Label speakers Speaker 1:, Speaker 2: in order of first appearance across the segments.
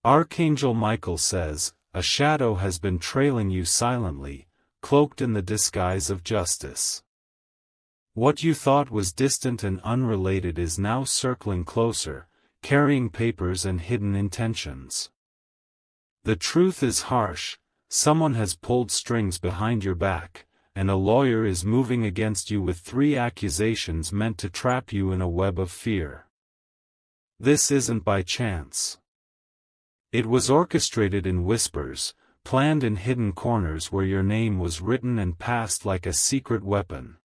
Speaker 1: Archangel Michael says, a shadow has been trailing you silently, cloaked in the disguise of justice. What you thought was distant and unrelated is now circling closer, carrying papers and hidden intentions. The truth is harsh. Someone has pulled strings behind your back, and a lawyer is moving against you with 3 accusations meant to trap you in a web of fear. This isn't by chance. It was orchestrated in whispers, planned in hidden corners where your name was written and passed like a secret weapon.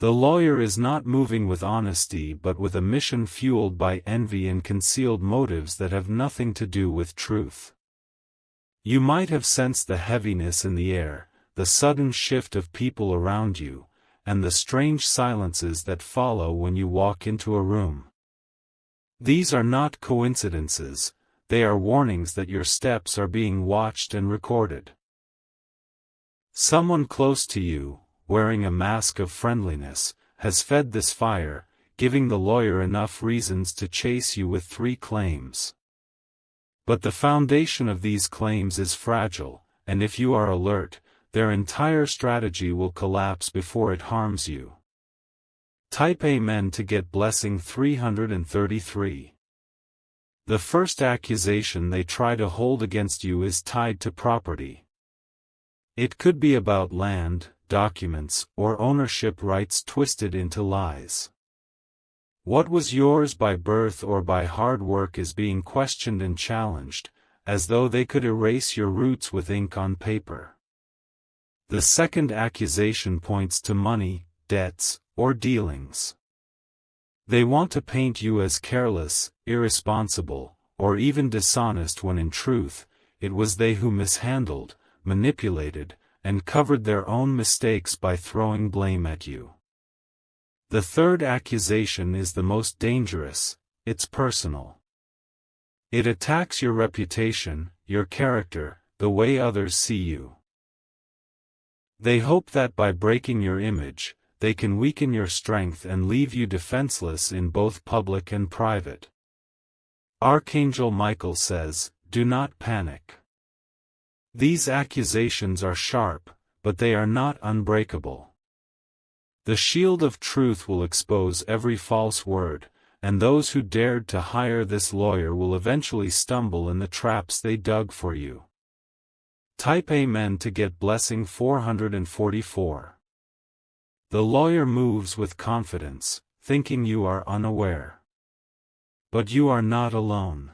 Speaker 1: The lawyer is not moving with honesty but with a mission fueled by envy and concealed motives that have nothing to do with truth. You might have sensed the heaviness in the air, the sudden shift of people around you, and the strange silences that follow when you walk into a room. These are not coincidences, they are warnings that your steps are being watched and recorded. Someone close to you, wearing a mask of friendliness, has fed this fire, giving the lawyer enough reasons to chase you with 3 claims. But the foundation of these claims is fragile, and if you are alert, their entire strategy will collapse before it harms you. Type Amen to get blessing 333. The first accusation they try to hold against you is tied to property. It could be about land, documents, or ownership rights twisted into lies. What was yours by birth or by hard work is being questioned and challenged, as though they could erase your roots with ink on paper. The second accusation points to money, debts, or dealings. They want to paint you as careless, irresponsible, or even dishonest when in truth, it was they who mishandled, manipulated, and covered their own mistakes by throwing blame at you. The third accusation is the most dangerous. It's personal. It attacks your reputation, your character, the way others see you. They hope that by breaking your image, they can weaken your strength and leave you defenseless in both public and private. Archangel Michael says, do not panic. These accusations are sharp, but they are not unbreakable. The shield of truth will expose every false word, and those who dared to hire this lawyer will eventually stumble in the traps they dug for you. Type Amen to get blessing 444. The lawyer moves with confidence, thinking you are unaware. But you are not alone.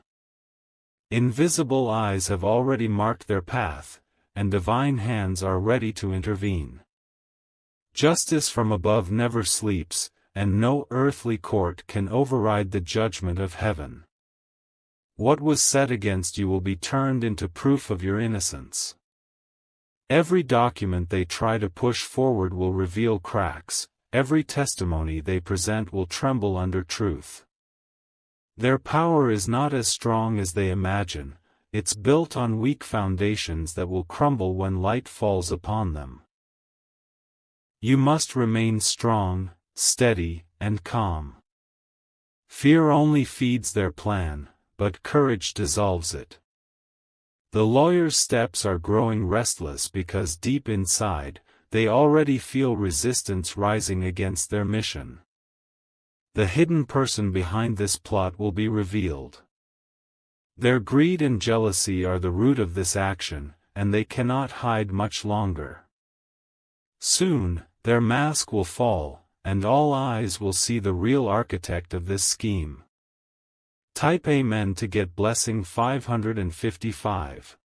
Speaker 1: Invisible eyes have already marked their path, and divine hands are ready to intervene. Justice from above never sleeps, and no earthly court can override the judgment of heaven. What was said against you will be turned into proof of your innocence. Every document they try to push forward will reveal cracks, every testimony they present will tremble under truth. Their power is not as strong as they imagine, it's built on weak foundations that will crumble when light falls upon them. You must remain strong, steady, and calm. Fear only feeds their plan, but courage dissolves it. The lawyer's steps are growing restless because deep inside, they already feel resistance rising against their mission. The hidden person behind this plot will be revealed. Their greed and jealousy are the root of this action, and they cannot hide much longer. Soon, their mask will fall, and all eyes will see the real architect of this scheme. Type Amen to get blessing 555.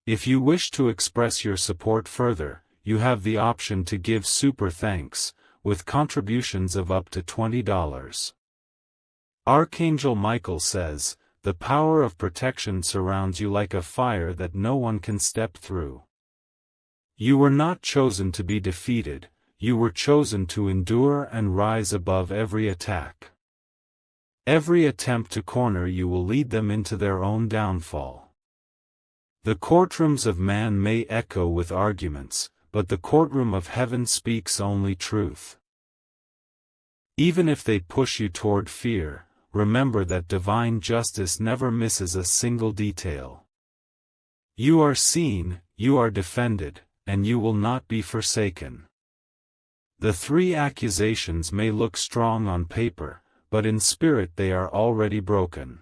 Speaker 1: If you wish to express your support further, you have the option to give super thanks, with contributions of up to $20. Archangel Michael says, the power of protection surrounds you like a fire that no one can step through. You were not chosen to be defeated, you were chosen to endure and rise above every attack. Every attempt to corner you will lead them into their own downfall. The courtrooms of man may echo with arguments, but the courtroom of heaven speaks only truth. Even if they push you toward fear, remember that divine justice never misses a single detail. You are seen, you are defended, and you will not be forsaken. The three accusations may look strong on paper, but in spirit they are already broken.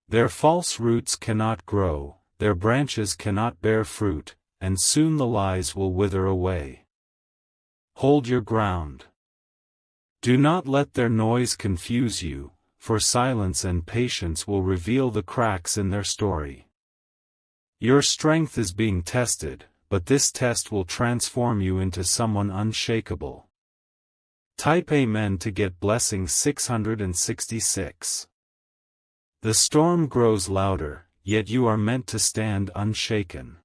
Speaker 1: Their false roots cannot grow, their branches cannot bear fruit, and soon the lies will wither away. Hold your ground. Do not let their noise confuse you, for silence and patience will reveal the cracks in their story. Your strength is being tested, but this test will transform you into someone unshakable. Type Amen to get blessing 666. The storm grows louder, yet you are meant to stand unshaken.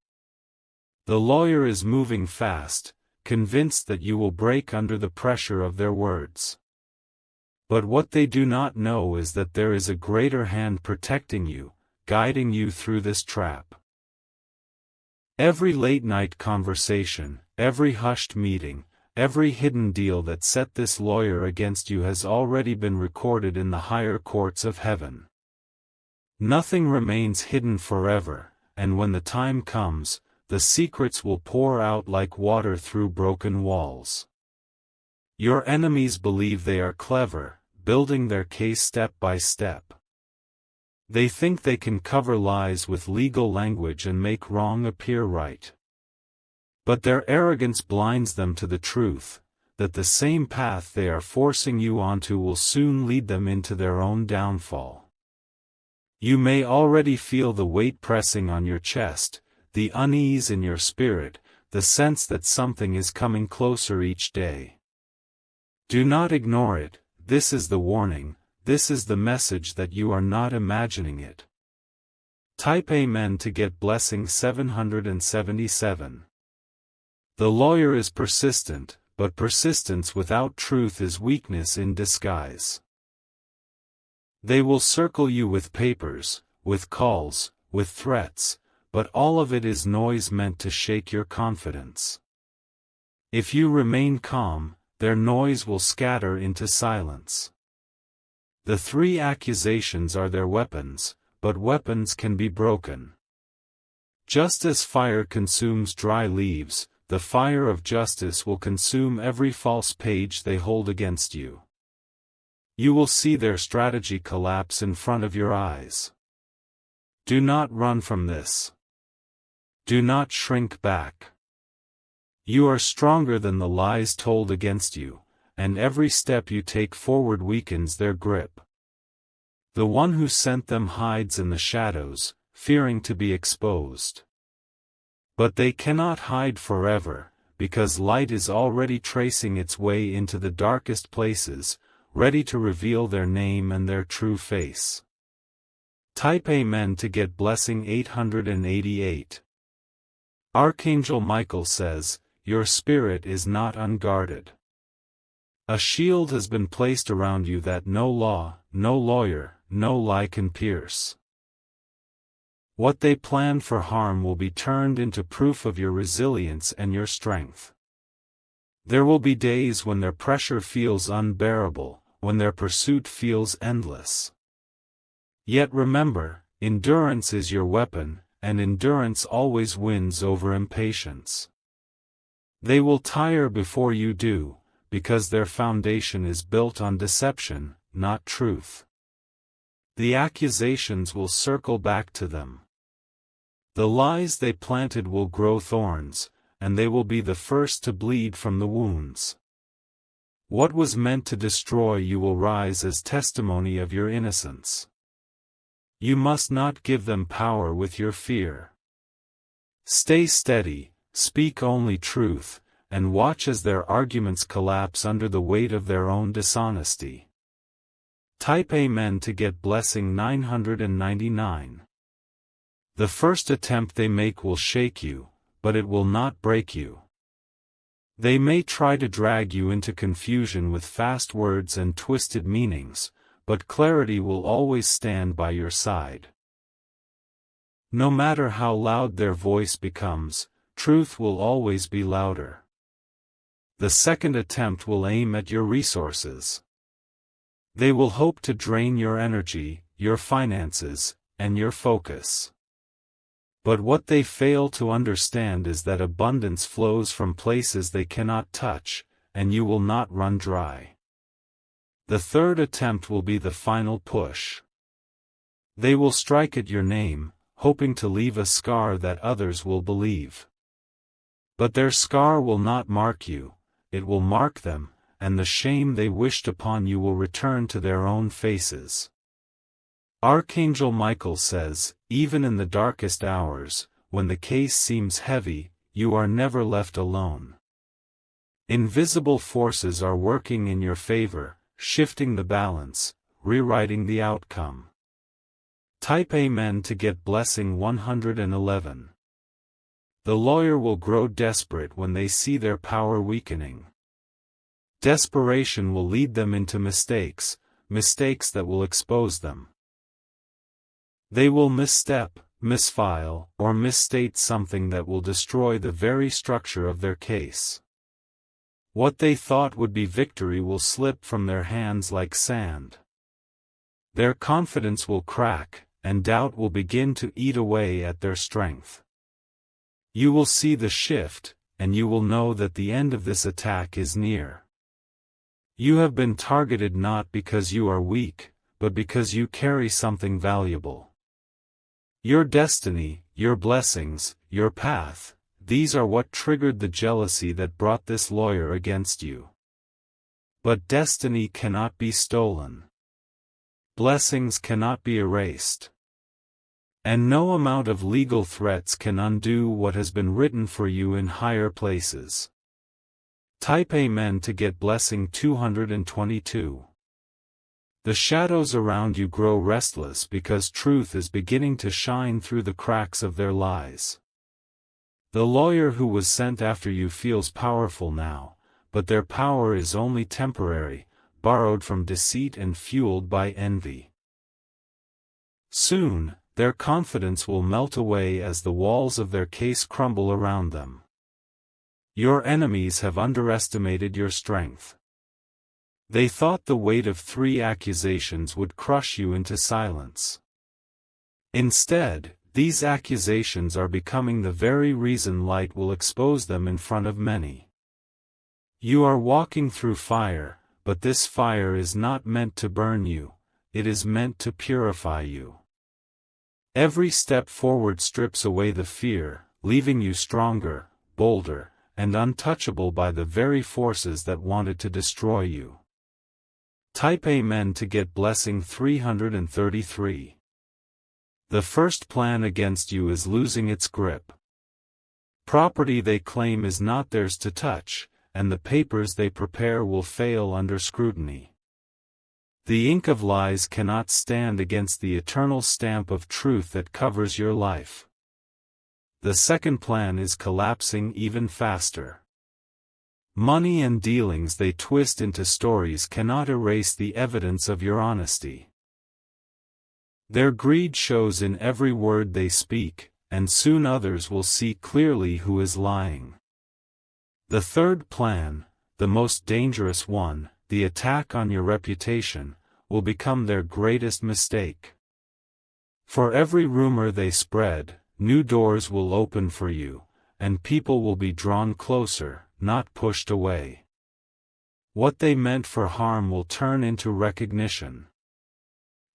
Speaker 1: The lawyer is moving fast, convinced that you will break under the pressure of their words. But what they do not know is that there is a greater hand protecting you, guiding you through this trap. Every late-night conversation, every hushed meeting, every hidden deal that set this lawyer against you has already been recorded in the higher courts of heaven. Nothing remains hidden forever, and when the time comes, the secrets will pour out like water through broken walls. Your enemies believe they are clever, building their case step by step. They think they can cover lies with legal language and make wrong appear right. But their arrogance blinds them to the truth, that the same path they are forcing you onto will soon lead them into their own downfall. You may already feel the weight pressing on your chest, the unease in your spirit, the sense that something is coming closer each day. Do not ignore it, this is the warning. This is the message that you are not imagining it. Type Amen to get blessing 777. The lawyer is persistent, but persistence without truth is weakness in disguise. They will circle you with papers, with calls, with threats, but all of it is noise meant to shake your confidence. If you remain calm, their noise will scatter into silence. The three accusations are their weapons, but weapons can be broken. Just as fire consumes dry leaves, the fire of justice will consume every false page they hold against you. You will see their strategy collapse in front of your eyes. Do not run from this. Do not shrink back. You are stronger than the lies told against you, and every step you take forward weakens their grip. The one who sent them hides in the shadows, fearing to be exposed. But they cannot hide forever, because light is already tracing its way into the darkest places, ready to reveal their name and their true face. Type Amen to get blessing 888. Archangel Michael says, your spirit is not unguarded. A shield has been placed around you that no law, no lawyer, no lie can pierce. What they plan for harm will be turned into proof of your resilience and your strength. There will be days when their pressure feels unbearable, when their pursuit feels endless. Yet remember, endurance is your weapon, and endurance always wins over impatience. They will tire before you do, because their foundation is built on deception, not truth. The accusations will circle back to them. The lies they planted will grow thorns, and they will be the first to bleed from the wounds. What was meant to destroy you will rise as testimony of your innocence. You must not give them power with your fear. Stay steady, speak only truth, and watch as their arguments collapse under the weight of their own dishonesty. Type Amen to get blessing 999. The first attempt they make will shake you, but it will not break you. They may try to drag you into confusion with fast words and twisted meanings, but clarity will always stand by your side. No matter how loud their voice becomes, truth will always be louder. The second attempt will aim at your resources. They will hope to drain your energy, your finances, and your focus. But what they fail to understand is that abundance flows from places they cannot touch, and you will not run dry. The third attempt will be the final push. They will strike at your name, hoping to leave a scar that others will believe. But their scar will not mark you, it will mark them, and the shame they wished upon you will return to their own faces. Archangel Michael says, even in the darkest hours, when the case seems heavy, you are never left alone. Invisible forces are working in your favor, shifting the balance, rewriting the outcome. Type Amen to get blessing 111. The lawyer will grow desperate when they see their power weakening. Desperation will lead them into mistakes that will expose them. They will misstep, misfile, or misstate something that will destroy the very structure of their case. What they thought would be victory will slip from their hands like sand. Their confidence will crack, and doubt will begin to eat away at their strength. You will see the shift, and you will know that the end of this attack is near. You have been targeted not because you are weak, but because you carry something valuable. Your destiny, your blessings, your path, these are what triggered the jealousy that brought this lawyer against you. But destiny cannot be stolen. Blessings cannot be erased. And no amount of legal threats can undo what has been written for you in higher places. Type Amen to get blessing 222. The shadows around you grow restless because truth is beginning to shine through the cracks of their lies. The lawyer who was sent after you feels powerful now, but their power is only temporary, borrowed from deceit and fueled by envy. Soon, their confidence will melt away as the walls of their case crumble around them. Your enemies have underestimated your strength. They thought the weight of 3 accusations would crush you into silence. Instead, these accusations are becoming the very reason light will expose them in front of many. You are walking through fire, but this fire is not meant to burn you, it is meant to purify you. Every step forward strips away the fear, leaving you stronger, bolder, and untouchable by the very forces that wanted to destroy you. Type Amen to get blessing 333. The first plan against you is losing its grip. Property they claim is not theirs to touch, and the papers they prepare will fail under scrutiny. The ink of lies cannot stand against the eternal stamp of truth that covers your life. The second plan is collapsing even faster. Money and dealings they twist into stories cannot erase the evidence of your honesty. Their greed shows in every word they speak, and soon others will see clearly who is lying. The third plan, the most dangerous one, the attack on your reputation, will become their greatest mistake. For every rumor they spread, new doors will open for you, and people will be drawn closer, not pushed away. What they meant for harm will turn into recognition.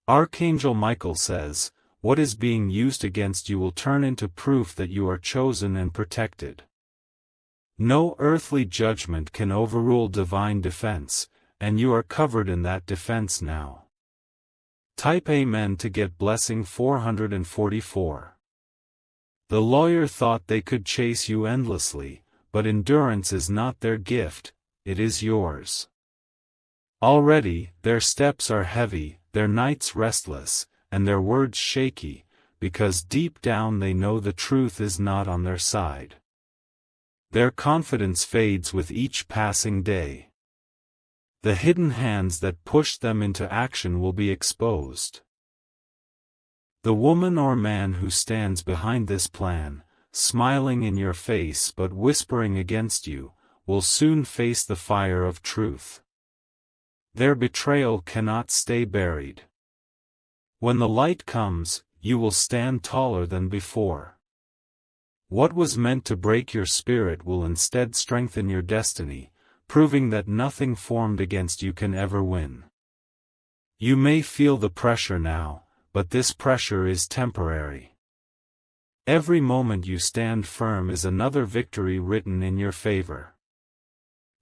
Speaker 1: Archangel Michael says, what is being used against you will turn into proof that you are chosen and protected. No earthly judgment can overrule divine defense, and you are covered in that defense now. Type Amen to get blessing 444. The lawyer thought they could chase you endlessly, but endurance is not their gift, it is yours. Already, their steps are heavy, their nights restless, and their words shaky, because deep down they know the truth is not on their side. Their confidence fades with each passing day. The hidden hands that pushed them into action will be exposed. The woman or man who stands behind this plan, smiling in your face but whispering against you, will soon face the fire of truth. Their betrayal cannot stay buried. When the light comes, you will stand taller than before. What was meant to break your spirit will instead strengthen your destiny, proving that nothing formed against you can ever win. You may feel the pressure now, but this pressure is temporary. Every moment you stand firm is another victory written in your favor.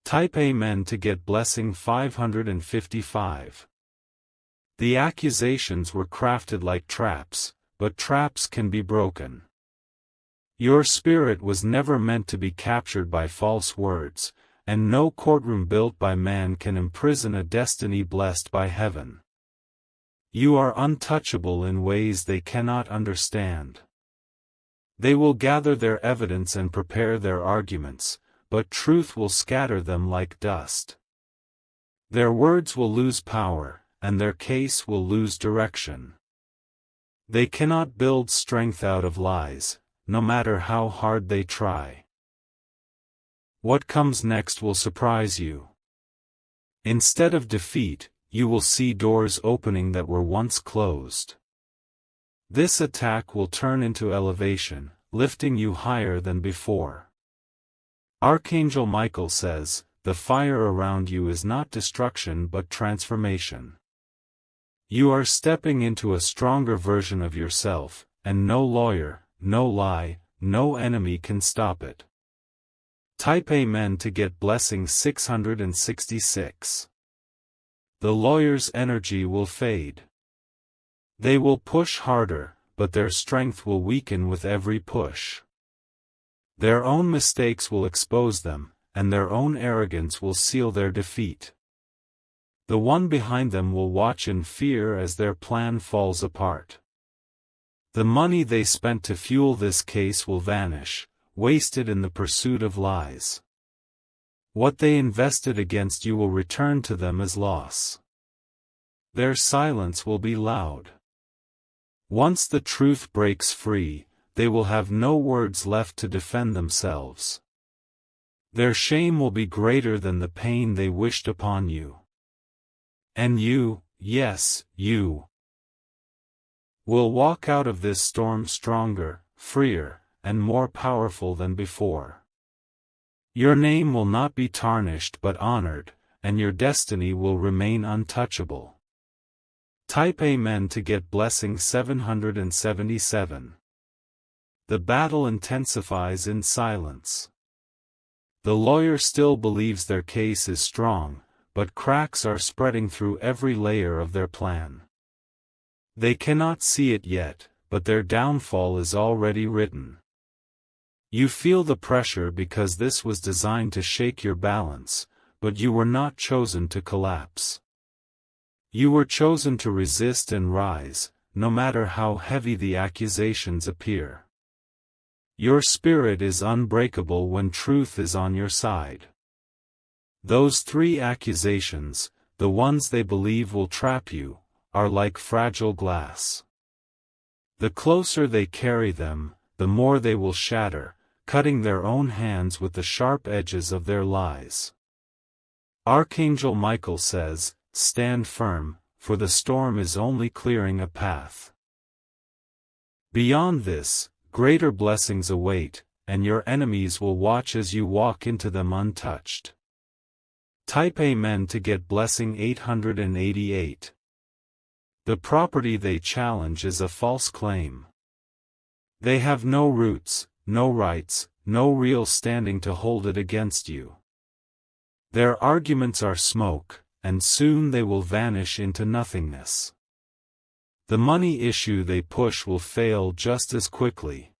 Speaker 1: Type Amen to get blessing 555. The accusations were crafted like traps, but traps can be broken. Your spirit was never meant to be captured by false words, and no courtroom built by man can imprison a destiny blessed by heaven. You are untouchable in ways they cannot understand. They will gather their evidence and prepare their arguments, but truth will scatter them like dust. Their words will lose power, and their case will lose direction. They cannot build strength out of lies, no matter how hard they try. What comes next will surprise you. Instead of defeat, you will see doors opening that were once closed. This attack will turn into elevation, lifting you higher than before. Archangel Michael says, "The fire around you is not destruction but transformation." You are stepping into a stronger version of yourself, and no lawyer, no lie, no enemy can stop it. Type Amen to get blessing 666. The lawyer's energy will fade. They will push harder, but their strength will weaken with every push. Their own mistakes will expose them, and their own arrogance will seal their defeat. The one behind them will watch in fear as their plan falls apart. The money they spent to fuel this case will vanish, wasted in the pursuit of lies. What they invested against you will return to them as loss. Their silence will be loud. Once the truth breaks free, they will have no words left to defend themselves. Their shame will be greater than the pain they wished upon you. And you, yes, you, will walk out of this storm stronger, freer, and more powerful than before. Your name will not be tarnished but honored, and your destiny will remain untouchable. Type Amen to get blessing 777. The battle intensifies in silence. The lawyer still believes their case is strong, but cracks are spreading through every layer of their plan. They cannot see it yet, but their downfall is already written. You feel the pressure because this was designed to shake your balance, but you were not chosen to collapse. You were chosen to resist and rise, no matter how heavy the accusations appear. Your spirit is unbreakable when truth is on your side. Those three accusations, the ones they believe will trap you, are like fragile glass. The closer they carry them, the more they will shatter, cutting their own hands with the sharp edges of their lies. Archangel Michael says, "Stand firm, for the storm is only clearing a path." Beyond this, greater blessings await, and your enemies will watch as you walk into them untouched. Type Amen to get blessing 888. The property they challenge is a false claim. They have no roots, no rights, no real standing to hold it against you. Their arguments are smoke, and soon they will vanish into nothingness. The money issue they push will fail just as quickly.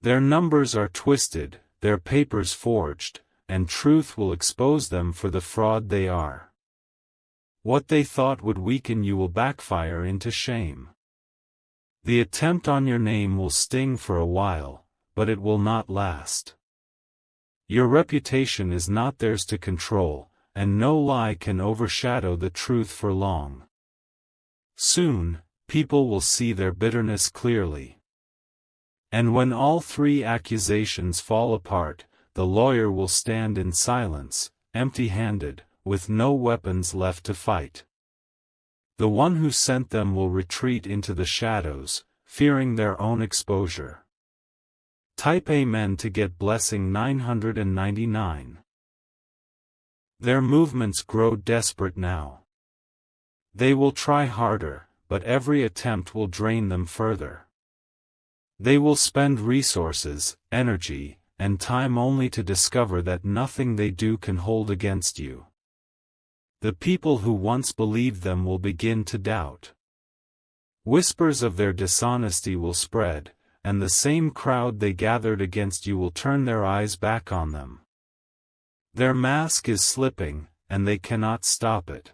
Speaker 1: Their numbers are twisted, their papers forged, and truth will expose them for the fraud they are. What they thought would weaken you will backfire into shame. The attempt on your name will sting for a while, but it will not last. Your reputation is not theirs to control, and no lie can overshadow the truth for long. Soon, people will see their bitterness clearly. And when all three accusations fall apart, the lawyer will stand in silence, empty-handed, with no weapons left to fight. The one who sent them will retreat into the shadows, fearing their own exposure. Type Amen to get blessing 999. Their movements grow desperate now. They will try harder, but every attempt will drain them further. They will spend resources, energy, and time only to discover that nothing they do can hold against you. The people who once believed them will begin to doubt. Whispers of their dishonesty will spread, and the same crowd they gathered against you will turn their eyes back on them. Their mask is slipping, and they cannot stop it.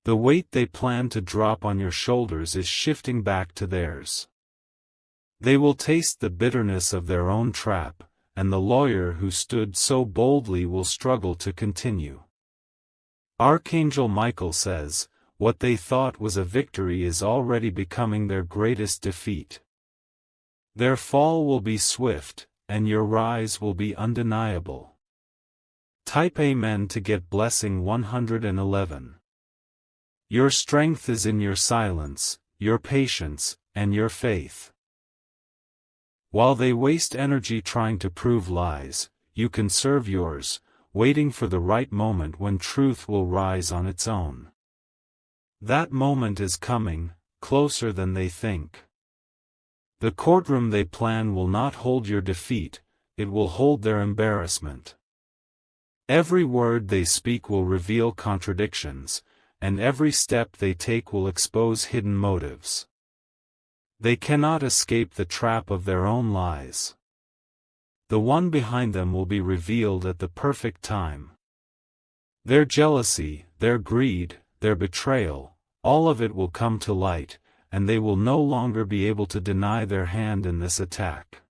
Speaker 1: The weight they plan to drop on your shoulders is shifting back to theirs. They will taste the bitterness of their own trap, and the lawyer who stood so boldly will struggle to continue. Archangel Michael says, what they thought was a victory is already becoming their greatest defeat. Their fall will be swift, and your rise will be undeniable. Type Amen to get blessing 111. Your strength is in your silence, your patience, and your faith. While they waste energy trying to prove lies, you conserve yours, waiting for the right moment when truth will rise on its own. That moment is coming, closer than they think. The courtroom they plan will not hold your defeat, it will hold their embarrassment. Every word they speak will reveal contradictions, and every step they take will expose hidden motives. They cannot escape the trap of their own lies. The one behind them will be revealed at the perfect time. Their jealousy, their greed, their betrayal, all of it will come to light, and they will no longer be able to deny their hand in this attack.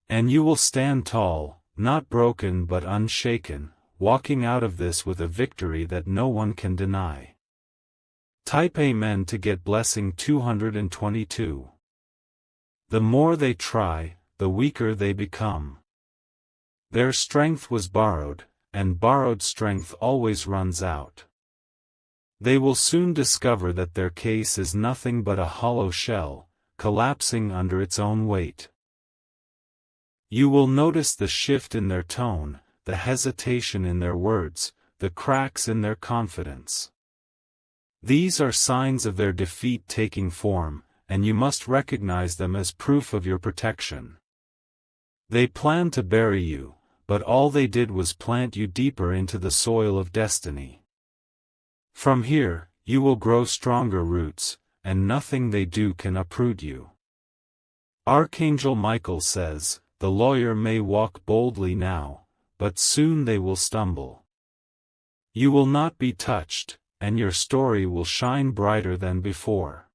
Speaker 1: And you will stand tall, not broken but unshaken, walking out of this with a victory that no one can deny. Type Amen to get blessing 222. The more they try, the weaker they become. Their strength was borrowed, and borrowed strength always runs out. They will soon discover that their case is nothing but a hollow shell, collapsing under its own weight. You will notice the shift in their tone, the hesitation in their words, the cracks in their confidence. These are signs of their defeat taking form, and you must recognize them as proof of your protection. They planned to bury you, but all they did was plant you deeper into the soil of destiny. From here, you will grow stronger roots, and nothing they do can uproot you. Archangel Michael says, the lawyer may walk boldly now, but soon they will stumble. You will not be touched, and your story will shine brighter than before.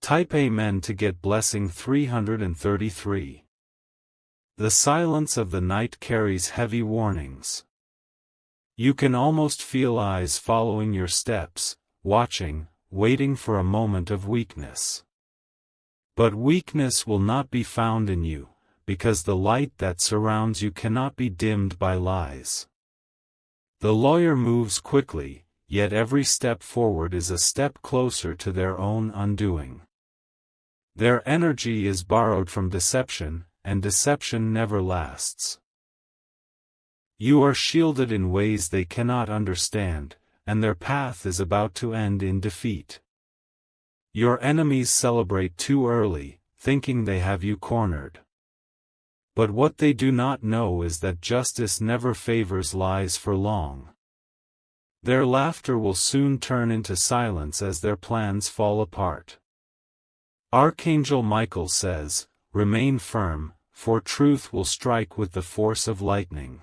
Speaker 1: Type Amen to get blessing 333. The silence of the night carries heavy warnings. You can almost feel eyes following your steps, watching, waiting for a moment of weakness. But weakness will not be found in you, because the light that surrounds you cannot be dimmed by lies. The lawyer moves quickly, yet every step forward is a step closer to their own undoing. Their energy is borrowed from deception, and deception never lasts. You are shielded in ways they cannot understand, and their path is about to end in defeat. Your enemies celebrate too early, thinking they have you cornered. But what they do not know is that justice never favors lies for long. Their laughter will soon turn into silence as their plans fall apart. Archangel Michael says, remain firm, for truth will strike with the force of lightning.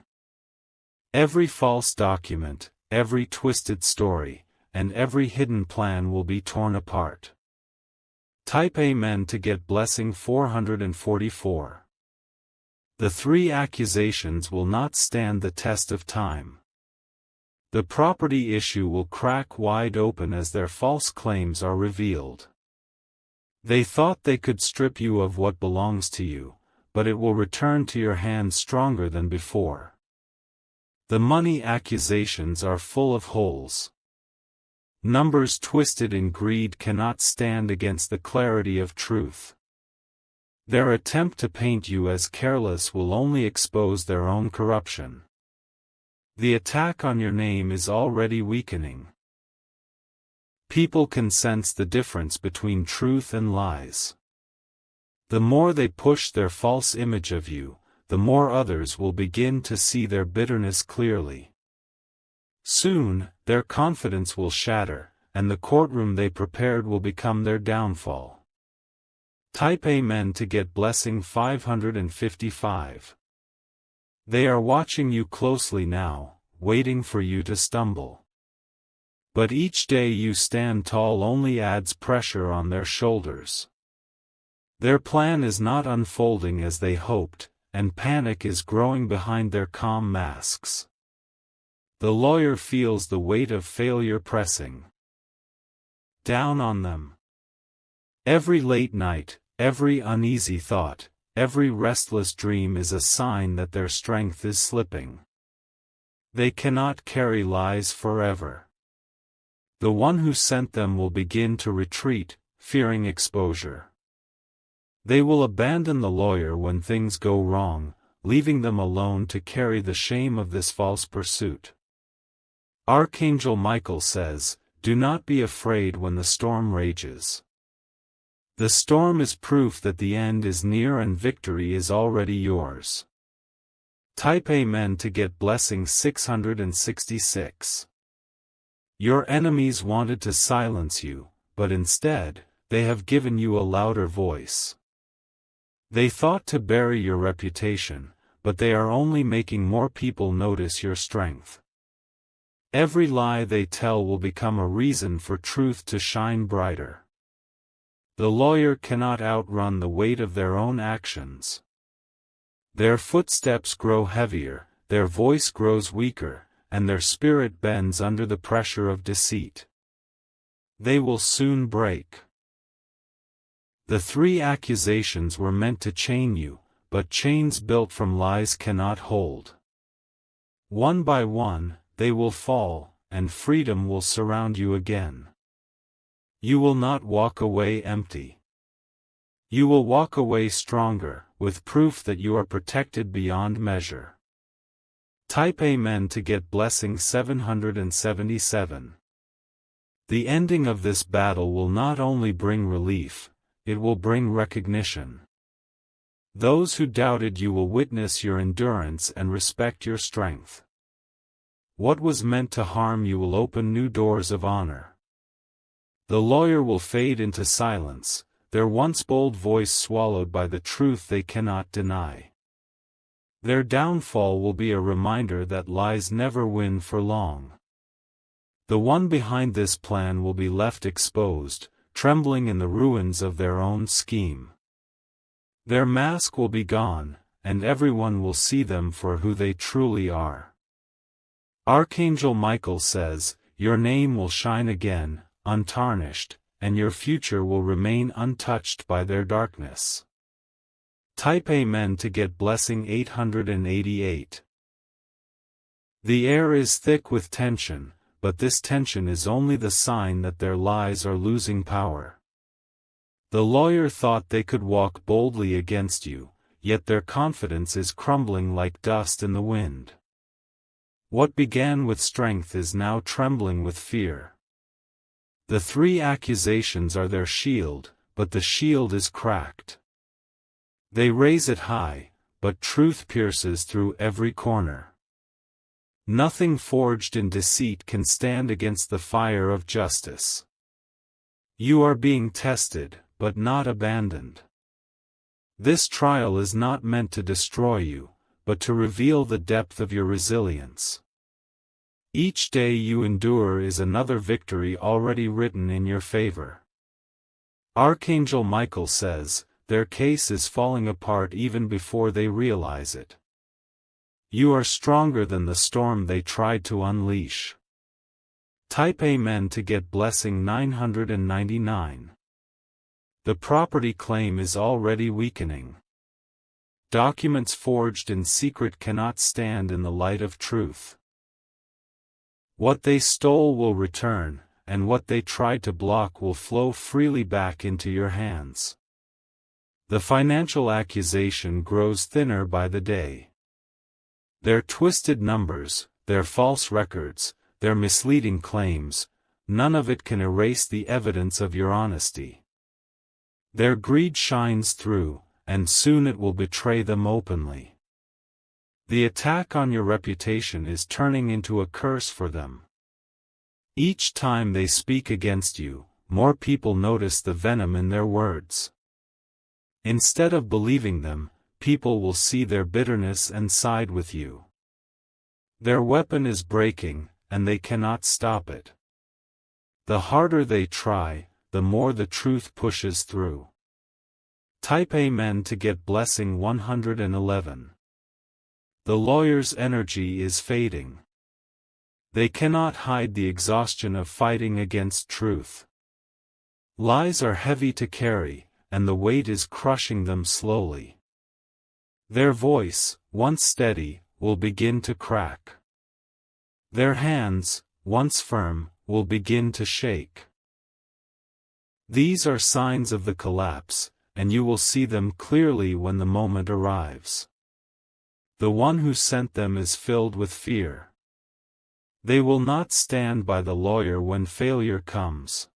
Speaker 1: Every false document, every twisted story, and every hidden plan will be torn apart. Type Amen to get blessing 444. The three accusations will not stand the test of time. The property issue will crack wide open as their false claims are revealed. They thought they could strip you of what belongs to you, but it will return to your hands stronger than before. The money accusations are full of holes. Numbers twisted in greed cannot stand against the clarity of truth. Their attempt to paint you as careless will only expose their own corruption. The attack on your name is already weakening. People can sense the difference between truth and lies. The more they push their false image of you, the more others will begin to see their bitterness clearly. Soon, their confidence will shatter, and the courtroom they prepared will become their downfall. Type Amen to get blessing 555. They are watching you closely now, waiting for you to stumble. But each day you stand tall only adds pressure on their shoulders. Their plan is not unfolding as they hoped, and panic is growing behind their calm masks. The lawyer feels the weight of failure pressing down on them. Every late night, every uneasy thought, every restless dream is a sign that their strength is slipping. They cannot carry lies forever. The one who sent them will begin to retreat, fearing exposure. They will abandon the lawyer when things go wrong, leaving them alone to carry the shame of this false pursuit. Archangel Michael says, "Do not be afraid when the storm rages." The storm is proof that the end is near and victory is already yours. Type Amen to get blessing 666. Your enemies wanted to silence you, but instead, they have given you a louder voice. They thought to bury your reputation, but they are only making more people notice your strength. Every lie they tell will become a reason for truth to shine brighter. The lawyer cannot outrun the weight of their own actions. Their footsteps grow heavier, their voice grows weaker, and their spirit bends under the pressure of deceit. They will soon break. The three accusations were meant to chain you, but chains built from lies cannot hold. One by one, they will fall, and freedom will surround you again. You will not walk away empty. You will walk away stronger, with proof that you are protected beyond measure. Type Amen to get blessing 777. The ending of this battle will not only bring relief, it will bring recognition. Those who doubted you will witness your endurance and respect your strength. What was meant to harm you will open new doors of honor. The lawyer will fade into silence, their once bold voice swallowed by the truth they cannot deny. Their downfall will be a reminder that lies never win for long. The one behind this plan will be left exposed, trembling in the ruins of their own scheme. Their mask will be gone, and everyone will see them for who they truly are. Archangel Michael says, "Your name will shine again, untarnished, and your future will remain untouched by their darkness." Type Amen to get blessing 888. The air is thick with tension, but this tension is only the sign that their lies are losing power. The lawyer thought they could walk boldly against you, yet their confidence is crumbling like dust in the wind. What began with strength is now trembling with fear. The three accusations are their shield, but the shield is cracked. They raise it high, but truth pierces through every corner. Nothing forged in deceit can stand against the fire of justice. You are being tested, but not abandoned. This trial is not meant to destroy you, but to reveal the depth of your resilience. Each day you endure is another victory already written in your favor. Archangel Michael says, their case is falling apart even before they realize it. You are stronger than the storm they tried to unleash. Type Amen to get blessing 999. The property claim is already weakening. Documents forged in secret cannot stand in the light of truth. What they stole will return, and what they tried to block will flow freely back into your hands. The financial accusation grows thinner by the day. Their twisted numbers, their false records, their misleading claims, none of it can erase the evidence of your honesty. Their greed shines through, and soon it will betray them openly. The attack on your reputation is turning into a curse for them. Each time they speak against you, more people notice the venom in their words. Instead of believing them, people will see their bitterness and side with you. Their weapon is breaking, and they cannot stop it. The harder they try, the more the truth pushes through. Type Amen to get blessing 111. The lawyer's energy is fading. They cannot hide the exhaustion of fighting against truth. Lies are heavy to carry, and the weight is crushing them slowly. Their voice, once steady, will begin to crack. Their hands, once firm, will begin to shake. These are signs of the collapse, and you will see them clearly when the moment arrives. The one who sent them is filled with fear. They will not stand by the lawyer when failure comes.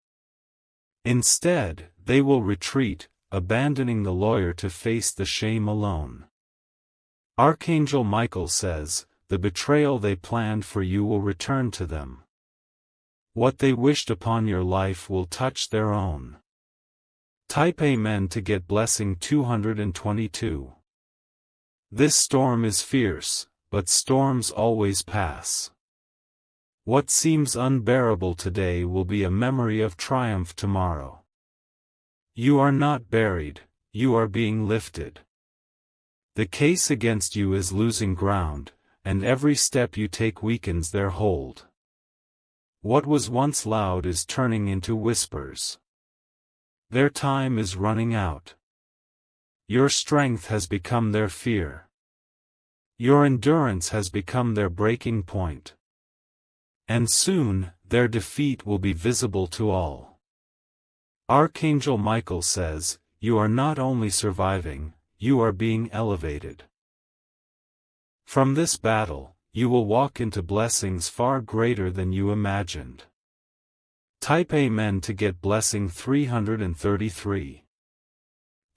Speaker 1: Instead, they will retreat, abandoning the lawyer to face the shame alone. Archangel Michael says, the betrayal they planned for you will return to them. What they wished upon your life will touch their own. Type Amen to get blessing 222. This storm is fierce, but storms always pass. What seems unbearable today will be a memory of triumph tomorrow. You are not buried, you are being lifted. The case against you is losing ground, and every step you take weakens their hold. What was once loud is turning into whispers. Their time is running out. Your strength has become their fear. Your endurance has become their breaking point. And soon, their defeat will be visible to all. Archangel Michael says, you are not only surviving, you are being elevated. From this battle, you will walk into blessings far greater than you imagined. Type Amen to get blessing 333.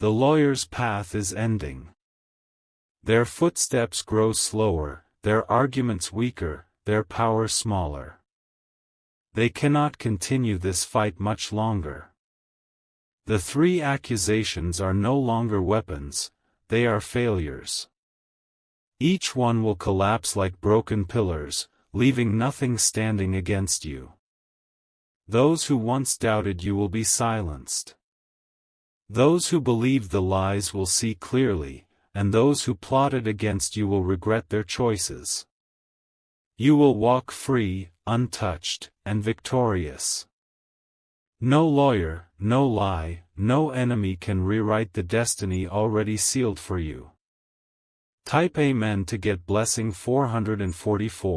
Speaker 1: The lawyer's path is ending. Their footsteps grow slower, their arguments weaker, their power smaller. They cannot continue this fight much longer. The three accusations are no longer weapons, they are failures. Each one will collapse like broken pillars, leaving nothing standing against you. Those who once doubted you will be silenced. Those who believed the lies will see clearly, and those who plotted against you will regret their choices. You will walk free, untouched, and victorious. No lawyer, no lie, no enemy can rewrite the destiny already sealed for you. Type Amen to get blessing 444.